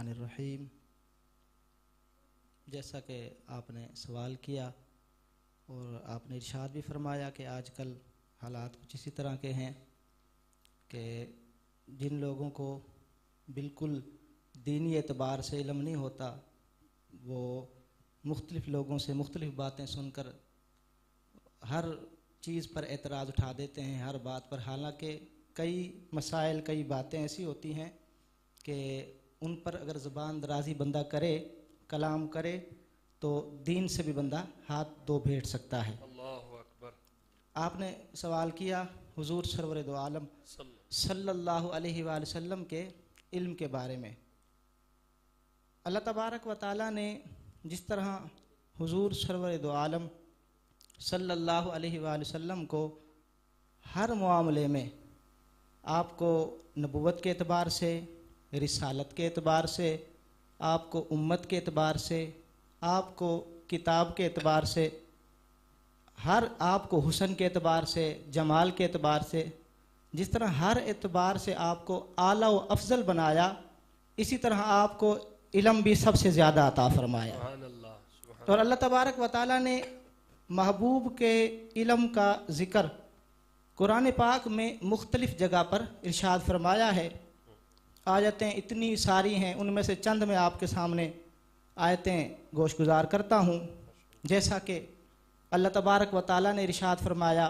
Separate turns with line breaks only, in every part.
الرحمن الرحیم. جیسا کہ آپ نے سوال کیا اور آپ نے ارشاد بھی فرمایا کہ آج کل حالات کچھ اسی طرح کے ہیں کہ جن لوگوں کو بالکل دینی اعتبار سے علم نہیں ہوتا وہ مختلف لوگوں سے مختلف باتیں سن کر ہر چیز پر اعتراض اٹھا دیتے ہیں، ہر بات پر، حالانکہ کئی مسائل، کئی باتیں ایسی ہوتی ہیں کہ ان پر اگر زبان درازی بندہ کرے، کلام کرے، تو دین سے بھی بندہ ہاتھ دھو بیٹھ سکتا ہے.
اللہ اکبر.
آپ نے سوال کیا حضور سرور دو عالم صلی اللہ علیہ وآلہ وسلم کے علم کے بارے میں. اللہ تبارک و تعالیٰ نے جس طرح حضور سرور دو عالم صلی اللہ علیہ وآلہ وسلم کو ہر معاملے میں آپ کو نبوت کے اعتبار سے، رسالت کے اعتبار سے، آپ کو امت کے اعتبار سے، آپ کو کتاب کے اعتبار سے، ہر آپ کو حسن کے اعتبار سے، جمال کے اعتبار سے، جس طرح ہر اعتبار سے آپ کو اعلیٰ و افضل بنایا، اسی طرح آپ کو علم بھی سب سے زیادہ عطا فرمایا.
سبحان اللہ. سبحان
اور اللہ تبارک و تعالیٰ نے محبوب کے علم کا ذکر قرآن پاک میں مختلف جگہ پر ارشاد فرمایا ہے. آیتیں اتنی ساری ہیں، ان میں سے چند میں آپ کے سامنے آیتیں گوش گزار کرتا ہوں. جیسا کہ اللہ تبارک و تعالیٰ نے ارشاد فرمایا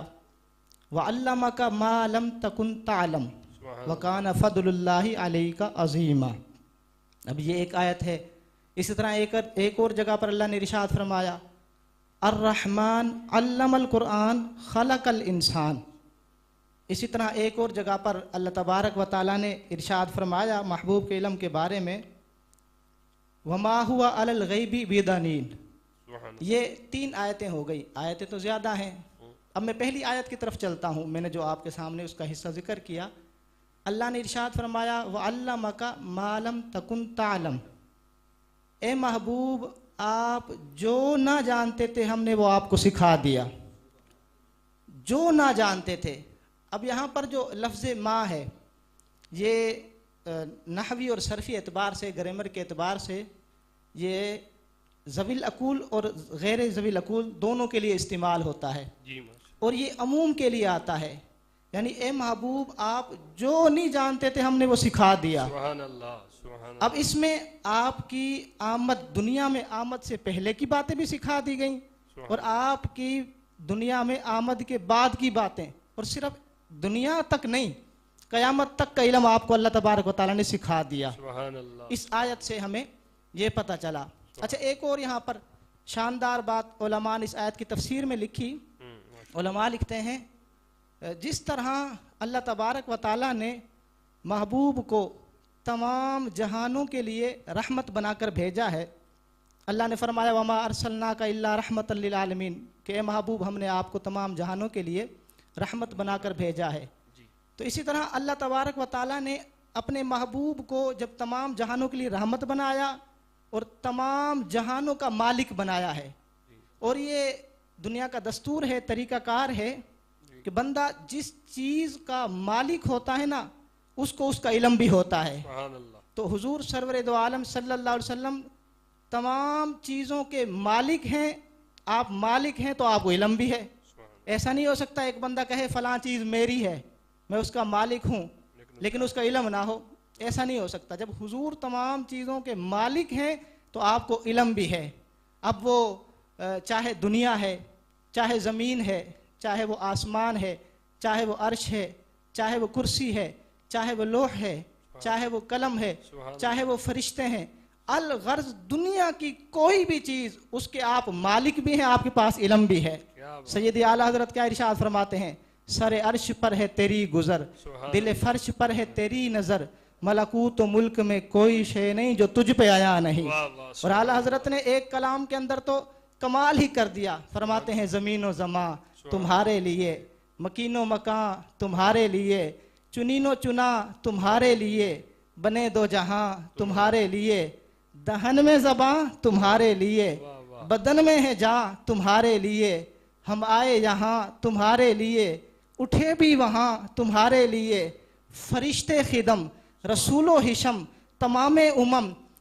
وَعَلَّمَكَ مَا لَمْ تَكُنْ تَعْلَمْ وَكَانَ فَضْلُ اللَّهِ عَلَيْكَ عَظِيمًا. اب یہ ایک آیت ہے. اسی طرح ایک اور جگہ پر اللہ نے ارشاد فرمایا الرحمن علم القرآن خلق الانسان. اسی طرح ایک اور جگہ پر اللہ تبارک و تعالیٰ نے ارشاد فرمایا محبوب کے علم کے بارے میں وما هو علی الغیب بضنین. یہ 3 آیتیں ہو گئی. آیتیں تو زیادہ ہیں. اب میں پہلی آیت کی طرف چلتا ہوں. میں نے جو آپ کے سامنے اس کا حصہ ذکر کیا، اللہ نے ارشاد فرمایا وَعَلَّمَكَ مَا لَمْ تَكُنْ تَعْلَمْ. اے محبوب آپ جو نہ جانتے تھے ہم نے وہ آپ کو سکھا دیا. جو نہ جانتے تھے. اب یہاں پر جو لفظ ما ہے یہ نحوی اور صرفی اعتبار سے، گرامر کے اعتبار سے یہ ذوی العقول اور غیر ذوی العقول دونوں کے لیے استعمال ہوتا ہے. اور یہ عموم کے لیے آتا ہے. یعنی اے محبوب آپ جو نہیں جانتے تھے ہم نے وہ سکھا دیا.
سبحان اللہ. سبحان اللہ.
اب اس میں آپ کی آمد، دنیا میں آمد سے پہلے کی باتیں بھی سکھا دی گئیں اور آپ کی دنیا میں آمد کے بعد کی باتیں، اور صرف دنیا تک نہیں، قیامت تک کا علم آپ کو اللہ تبارک و تعالیٰ نے سکھا دیا.
سبحان اللہ.
اس آیت سے ہمیں یہ پتہ چلا. اچھا ایک اور یہاں پر شاندار بات علماء نے اس آیت کی تفسیر میں لکھی. علماء لکھتے ہیں جس طرح اللہ تبارک و تعالیٰ نے محبوب کو تمام جہانوں کے لیے رحمت بنا کر بھیجا ہے. اللہ نے فرمایا وما ارسلناک الا رحمۃ للعالمین کہ اے محبوب ہم نے آپ کو تمام جہانوں کے لیے رحمت بنا کر بھیجا ہے. تو اسی طرح اللہ تبارک و تعالیٰ نے اپنے محبوب کو جب تمام جہانوں کے لیے رحمت بنایا اور تمام جہانوں کا مالک بنایا ہے. اور یہ دنیا کا دستور ہے، طریقہ کار ہے کہ بندہ جس چیز کا مالک ہوتا ہے نا اس کو اس کا علم بھی ہوتا ہے.
سبحان اللہ.
تو حضور سرور دو عالم صلی اللہ علیہ وسلم تمام چیزوں کے مالک ہیں. آپ مالک ہیں تو آپ کو علم بھی ہے. ایسا نہیں ہو سکتا ایک بندہ کہے فلاں چیز میری ہے، میں اس کا مالک ہوں، لیکن اس کا علم نہ ہو. ایسا نہیں ہو سکتا. جب حضور تمام چیزوں کے مالک ہیں تو آپ کو علم بھی ہے. اب وہ چاہے دنیا ہے، چاہے زمین ہے، چاہے وہ آسمان ہے، چاہے وہ عرش ہے، چاہے وہ کرسی ہے، چاہے وہ لوح ہے، چاہے وہ قلم ہے، چاہے وہ فرشتے ہیں، الغرض دنیا کی کوئی بھی چیز اس کے آپ مالک بھی ہیں، آپ کے پاس علم بھی ہے. سید اعلیٰ حضرت کیا ارشاد فرماتے ہیں سر عرش پر ہے تیری گزر، دل فرش پر ہے تیری نظر، ملکوت و ملک میں کوئی شے نہیں جو تجھ پہ آیا نہیں. اور اعلیٰ حضرت نے ایک کلام کے اندر تو کمال ہی کر دیا. فرماتے ہیں زمین و زماں تمہارے لیے، مکین و مکان تمہارے لیے، چنین و چنا تمہارے لیے، بنے دو جہاں تمہارے لیے، دہن میں زباں تمہارے لیے، بدن میں ہے جاں تمہارے لیے، ہم آئے یہاں تمہارے لیے، اٹھے بھی وہاں تمہارے لیے، فرشتے خدم رسول و حشم تمام امم